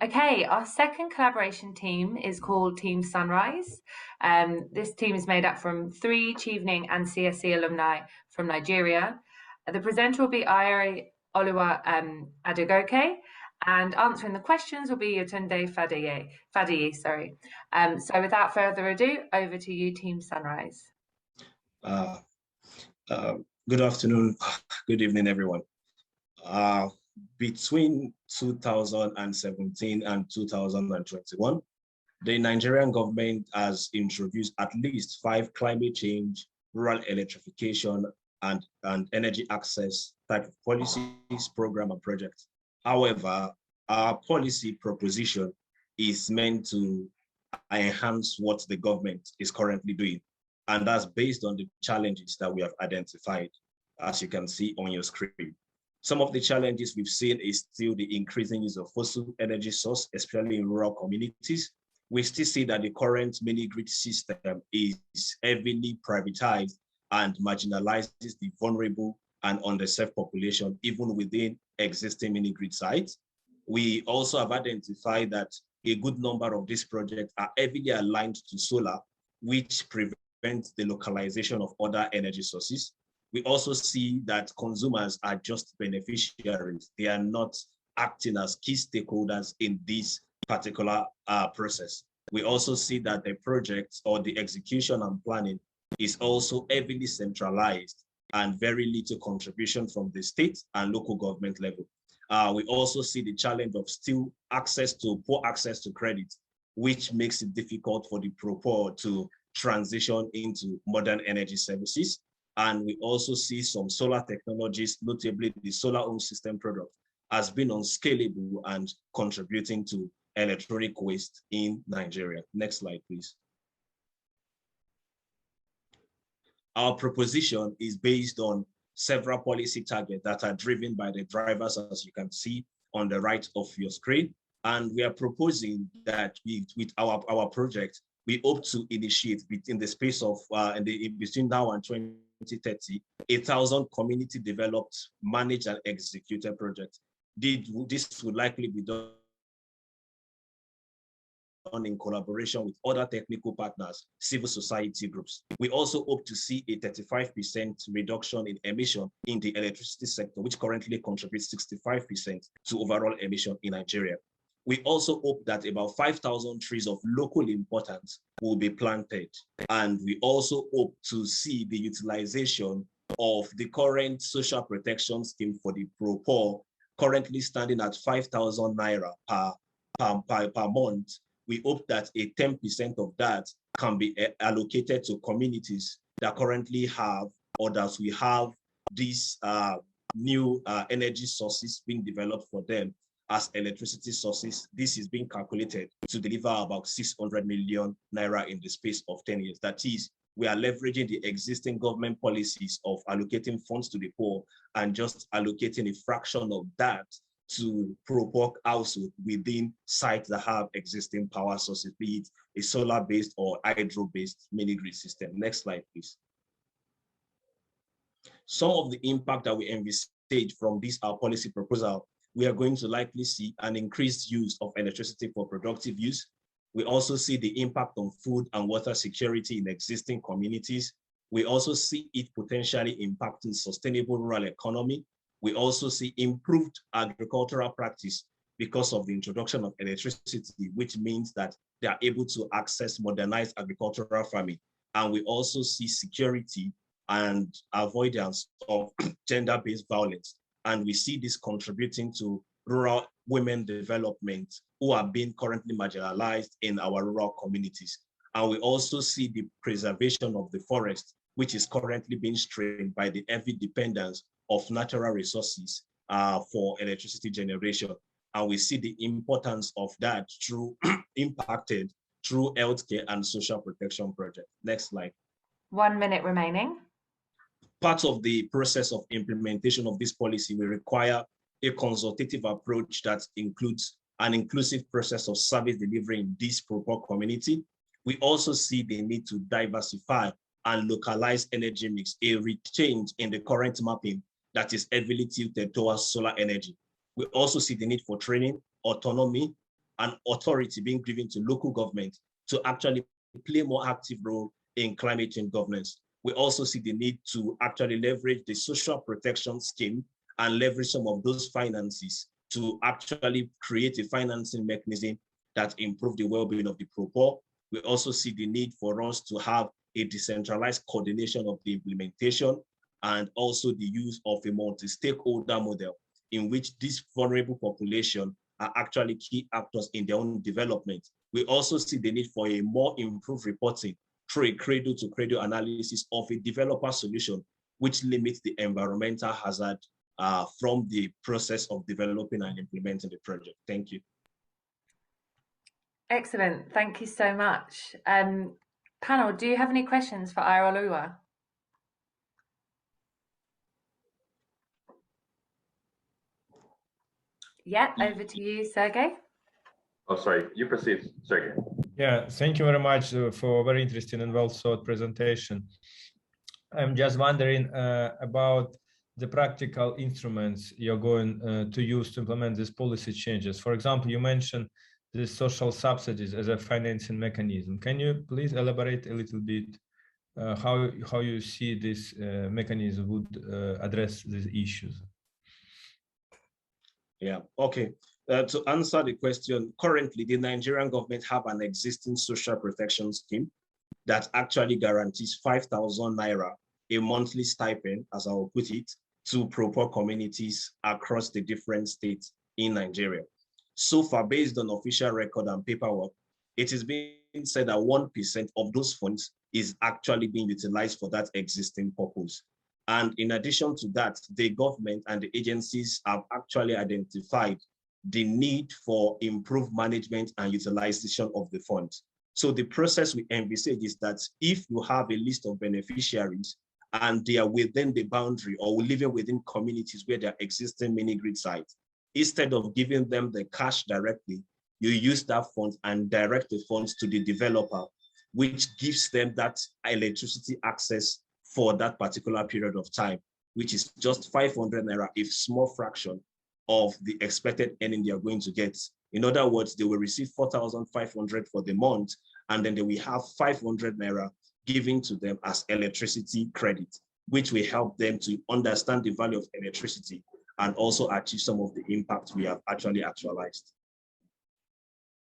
Okay, our second collaboration team is called Team Sunrise. This team is made up from 3 Chevening and CSC alumni from Nigeria. The presenter will be Ire-Oluwa Adegoke, and answering the questions will be Yetunde Fadeyi, sorry. So without further ado, over to you, Team Sunrise. Good afternoon, good evening, everyone. Between 2017 and 2021, the Nigerian government has introduced at least 5 climate change, rural electrification, and energy access type of policies, program, and projects. However, our policy proposition is meant to enhance what the government is currently doing. And that's based on the challenges that we have identified, as you can see on your screen. Some of the challenges we've seen is still the increasing use of fossil energy source, especially in rural communities. We still see that the current mini-grid system is heavily privatized and marginalizes the vulnerable and underserved population, even within existing mini-grid sites. We also have identified that a good number of these projects are heavily aligned to solar, which prevents the localization of other energy sources. We also see that consumers are just beneficiaries. They are not acting as key stakeholders in this particular process. We also see that the project or the execution and planning is also heavily centralized and very little contribution from the state and local government level. We also see the challenge of still poor access to credit, which makes it difficult for the poor to transition into modern energy services. And we also see some solar technologies, notably the solar home system product, has been unscalable and contributing to electronic waste in Nigeria. Next slide, please. Our proposition is based on several policy targets that are driven by the drivers, as you can see on the right of your screen. And we are proposing that with our project, we hope to initiate within the space of between now and 2030, 1,000 community developed, managed, and executed projects. This would likely be done in collaboration with other technical partners, civil society groups. We also hope to see a 35% reduction in emission in the electricity sector, which currently contributes 65% to overall emission in Nigeria. We also hope that about 5,000 trees of local importance will be planted. And we also hope to see the utilization of the current social protection scheme for the poor, currently standing at 5,000 naira per month. We hope that a 10% of that can be allocated to communities that currently have, or that we have these new energy sources being developed for them as electricity sources. This is being calculated to deliver about 600 million naira in the space of 10 years. That is, we are leveraging the existing government policies of allocating funds to the poor and just allocating a fraction of that to pro-poor households within sites that have existing power sources, be it a solar-based or hydro-based mini-grid system. Next slide, please. Some of the impact that we envisage from this our policy proposal: we are going to likely see an increased use of electricity for productive use. We also see the impact on food and water security in existing communities. We also see it potentially impacting sustainable rural economy. We also see improved agricultural practice because of the introduction of electricity, which means that they are able to access modernized agricultural farming. And we also see security and avoidance of gender-based violence. And we see this contributing to rural women development who are being currently marginalized in our rural communities. And we also see the preservation of the forest, which is currently being strained by the heavy dependence of natural resources for electricity generation. And we see the importance of that through impacted through healthcare and social protection projects. Next slide. 1 minute remaining. Part of the process of implementation of this policy will require a consultative approach that includes an inclusive process of service delivery in this poor community. We also see the need to diversify and localize energy mix, a change in the current mapping that is heavily tilted towards solar energy. We also see the need for training, autonomy, and authority being given to local government to actually play a more active role in climate change governance. We also see the need to actually leverage the social protection scheme and leverage some of those finances to actually create a financing mechanism that improve the well-being of the poor. We also see the need for us to have a decentralized coordination of the implementation and also the use of a multi-stakeholder model in which this vulnerable population are actually key actors in their own development. We also see the need for a more improved reporting through a cradle-to-cradle analysis of a developer solution, which limits the environmental hazard from the process of developing and implementing the project. Thank you. Excellent. Thank you so much. Panel, do you have any questions for Ire-Oluwa? Yeah, over to you, Sergey. Oh, sorry, you proceed, Sergey. Yeah, thank you very much for a very interesting and well-thought presentation. I'm just wondering about the practical instruments you're going to use to implement these policy changes. For example, you mentioned the social subsidies as a financing mechanism. Can you please elaborate a little bit how you see this mechanism would address these issues? Yeah, okay. To answer the question, currently the Nigerian government have an existing social protection scheme that actually guarantees 5,000 naira, a monthly stipend, as I will put it, to poor communities across the different states in Nigeria. So far, based on official record and paperwork, it is being said that 1% of those funds is actually being utilized for that existing purpose. And in addition to that, the government and the agencies have actually identified the need for improved management and utilization of the funds. So the process we envisage is that if you have a list of beneficiaries and they are within the boundary or living within communities where there are existing mini-grid sites, instead of giving them the cash directly, you use that fund and direct the funds to the developer, which gives them that electricity access for that particular period of time, which is just 500 naira, a small fraction of the expected earning they are going to get. In other words, they will receive 4,500 for the month, and then they will have 500 naira given to them as electricity credit, which will help them to understand the value of electricity and also achieve some of the impact we have actually actualized.